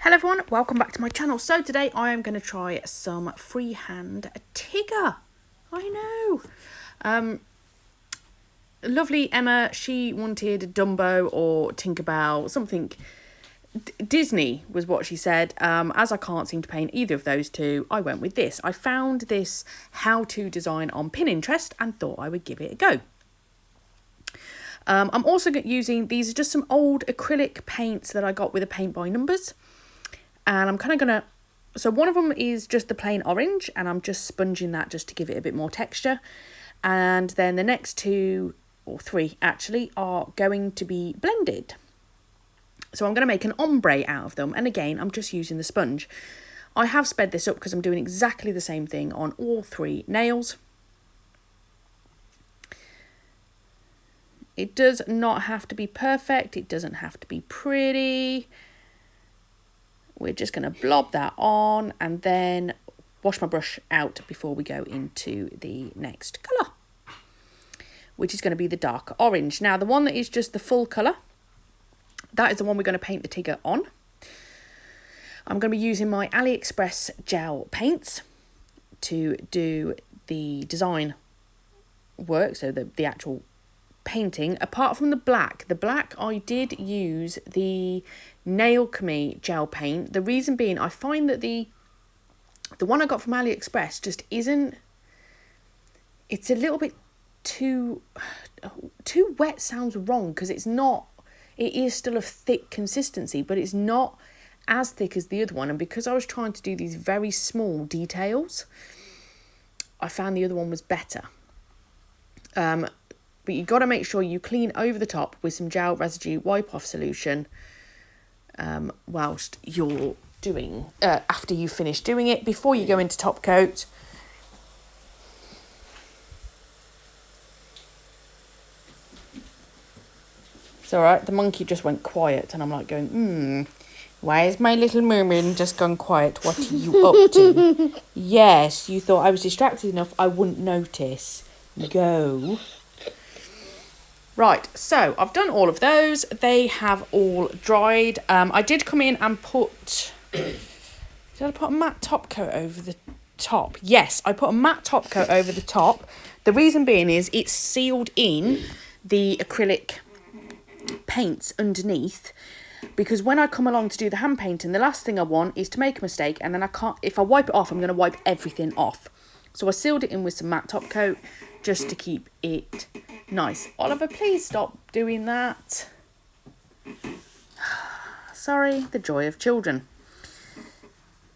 Hello everyone, welcome back to my channel. So today I am going to try some freehand tigger. I know. Lovely Emma, she wanted Dumbo or Tinkerbell, something. Disney was what she said. As I can't seem to paint either of those two, I went with this. I found this how to design on Pinterest and thought I would give it a go. I'm also using, these are just some old acrylic paints that I got with a paint by numbers. And I'm kind of going to, so one of them is just the plain orange and I'm just sponging that just to give it a bit more texture. And then the next two, or three actually, are going to be blended. So I'm going to make an ombre out of them. And again, I'm just using the sponge. I have sped this up because I'm doing exactly the same thing on all three nails. It does not have to be perfect. It doesn't have to be pretty. We're just going to blob that on and then wash my brush out before we go into the next colour, which is going to be the dark orange. Now, the one that is just the full colour, that is the one we're going to paint the tigger on. I'm going to be using my AliExpress gel paints to do the design work, so the actual painting. Apart from the black I did use the Nail Chemie gel paint. The reason being, I find that the one I got from AliExpress just isn't, it's a little bit too wet. Sounds wrong, because it's not, it is still a thick consistency, but it's not as thick as the other one. And because I was trying to do these very small details, I found the other one was better. But you've got to make sure you clean over the top with some gel residue wipe off solution whilst you're doing, after you finish doing it, before you go into top coat. It's all right, the monkey just went quiet and I'm like going, why is my little mermaid just gone quiet? What are you up to? Yes, you thought I was distracted enough I wouldn't notice. Go. Right, so I've done all of those. They have all dried. I did come in and put, did I put a matte top coat over the top? Yes, I put a matte top coat over the top. The reason being is it's sealed in the acrylic paints underneath, because when I come along to do the hand painting, the last thing I want is to make a mistake and then I can't, if I wipe it off, I'm going to wipe everything off. So I sealed it in with some matte top coat just to keep it nice. Oliver, please stop doing that. Sorry, the joy of children.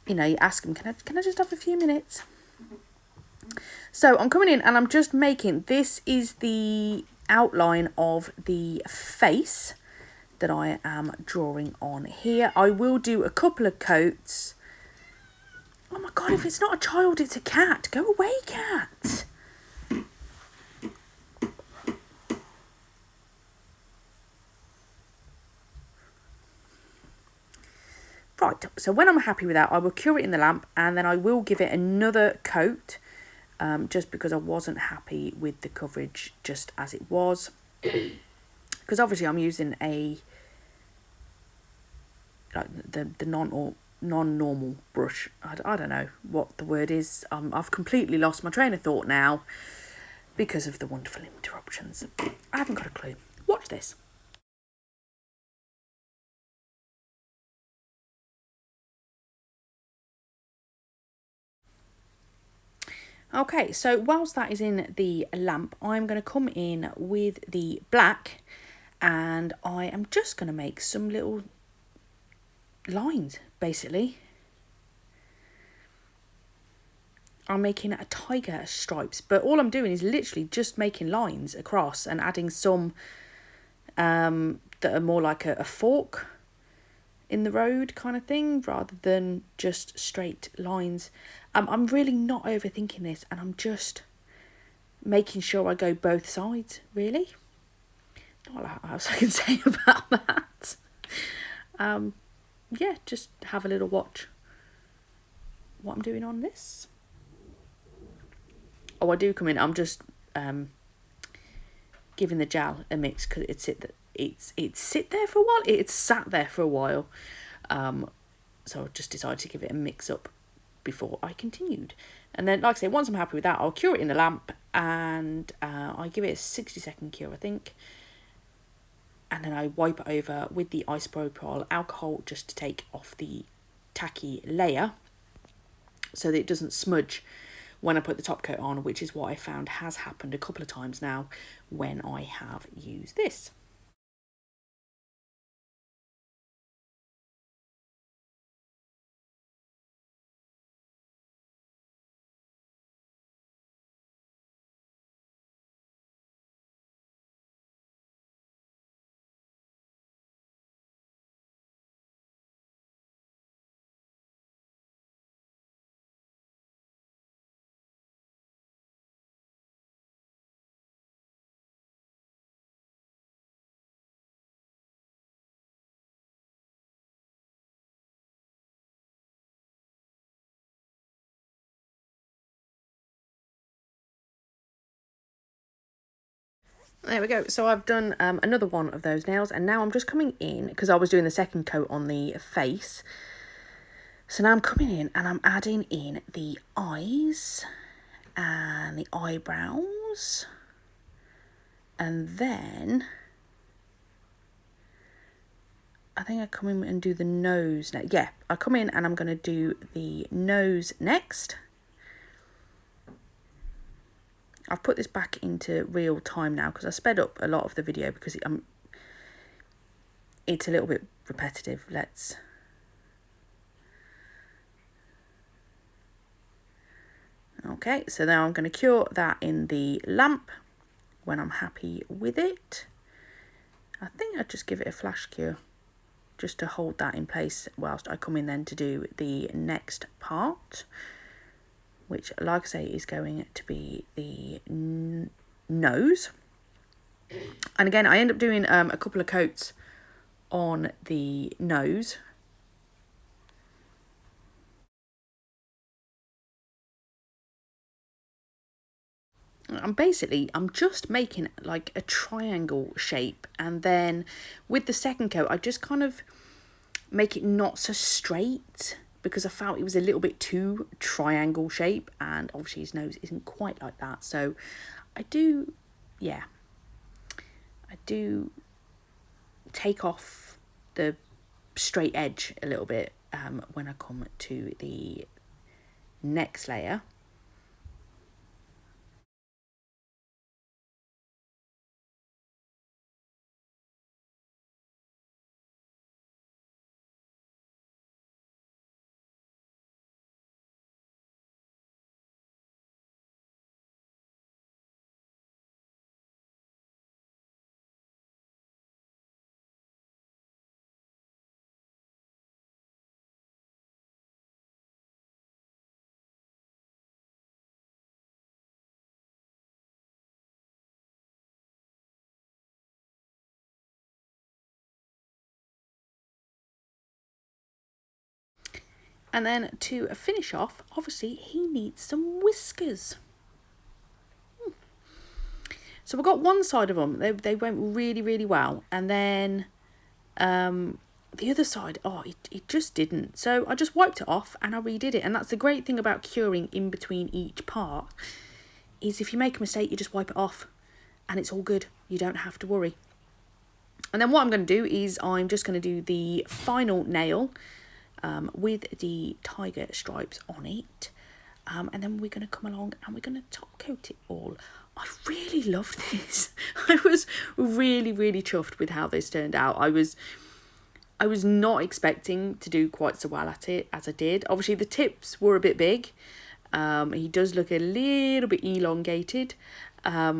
You know, you ask them, can I just have a few minutes? So I'm coming in and I'm just making, this is the outline of the face that I am drawing on here. I will do a couple of coats. Oh my God, if it's not a child, it's a cat. Go away, cat. Right, so when I'm happy with that, I will cure it in the lamp and then I will give it another coat, just because I wasn't happy with the coverage just as it was. Because obviously I'm using a, like the non-normal brush. I don't know what the word is. I've completely lost my train of thought now because of the wonderful interruptions. I haven't got a clue. Watch this. Okay, so whilst that is in the lamp, I'm going to come in with the black and I am just going to make some little lines, basically. I'm making a tiger stripes, but all I'm doing is literally just making lines across and adding some that are more like a fork in the road kind of thing, rather than just straight lines. I'm really not overthinking this and I'm just making sure I go both sides, really. Not a lot else I can say about that. Yeah, just have a little watch what I'm doing on this. Oh, I do come in, I'm just giving the gel a mix because it's sit there for a while. It's sat there for a while. So I just decided to give it a mix up before I continued. And then, like I say, once I'm happy with that, I'll cure it in the lamp, and I give it a 60-second cure, I think. And then I wipe it over with the isopropyl alcohol just to take off the tacky layer so that it doesn't smudge when I put the top coat on, which is what I found has happened a couple of times now when I have used this. There we go. So I've done another one of those nails, and now I'm just coming in, because I was doing the second coat on the face. So now I'm coming in and I'm adding in the eyes and the eyebrows. And then I think I come in and do the nose next. Yeah, I come in and I'm going to do the nose next. I've put this back into real time now because I sped up a lot of the video because it's a little bit repetitive. Okay, so now I'm going to cure that in the lamp when I'm happy with it. I think I'd just give it a flash cure just to hold that in place whilst I come in then to do the next part, which, like I say, is going to be the nose. And again, I end up doing a couple of coats on the nose. I'm just making like a triangle shape, and then with the second coat I just kind of make it not so straight because I felt it was a little bit too triangle shape, and obviously his nose isn't quite like that. So I do take off the straight edge a little bit when I come to the next layer. And then to finish off, obviously he needs some whiskers. So we got one side of them, they went really, really well. And then the other side, it just didn't. So I just wiped it off and I redid it. And that's the great thing about curing in between each part, is if you make a mistake, you just wipe it off and it's all good. You don't have to worry. And then what I'm going to do is I'm just going to do the final nail with the tiger stripes on it. And then we're going to come along and we're going to top coat it all. I really love this. I was really, really chuffed with how this turned out. I was not expecting to do quite so well at it as I did. Obviously the tips were a bit big. He does look a little bit elongated. But I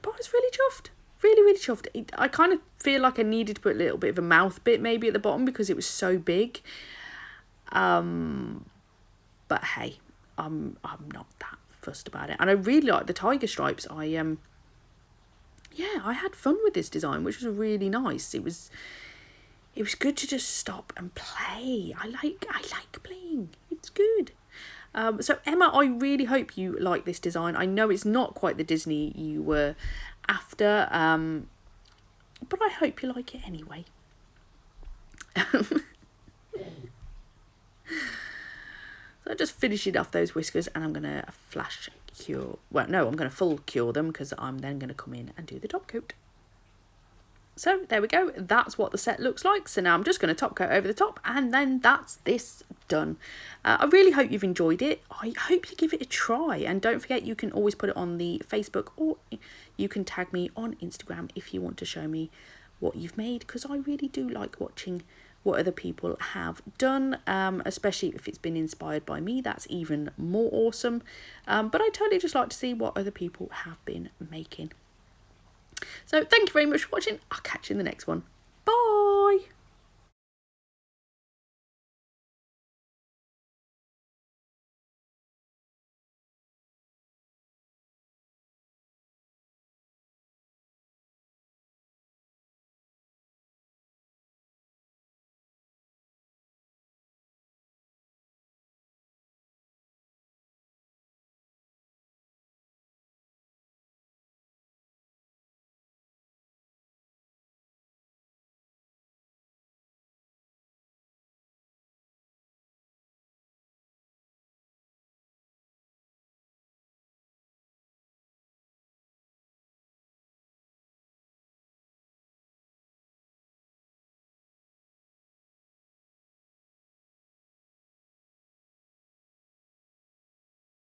was really chuffed. Really, really chuffed. I kind of feel like I needed to put a little bit of a mouth bit maybe at the bottom because it was so big. But hey, I'm not that fussed about it. And I really like the tiger stripes. I had fun with this design, which was really nice. It was good to just stop and play. I like playing. It's good. So Emma, I really hope you like this design. I know it's not quite the Disney you were after, but I hope you like it anyway. So just finishing off those whiskers, and I'm going to flash cure. Well, no, I'm going to full cure them because I'm then going to come in and do the top coat. So there we go, that's what the set looks like. So now I'm just going to top coat over the top, and then that's this done. I really hope you've enjoyed it. I hope you give it a try, and don't forget you can always put it on the Facebook, or you can tag me on Instagram if you want to show me what you've made, because I really do like watching what other people have done, especially if it's been inspired by me. That's even more awesome. But I totally just like to see what other people have been making. So thank you very much for watching. I'll catch you in the next one.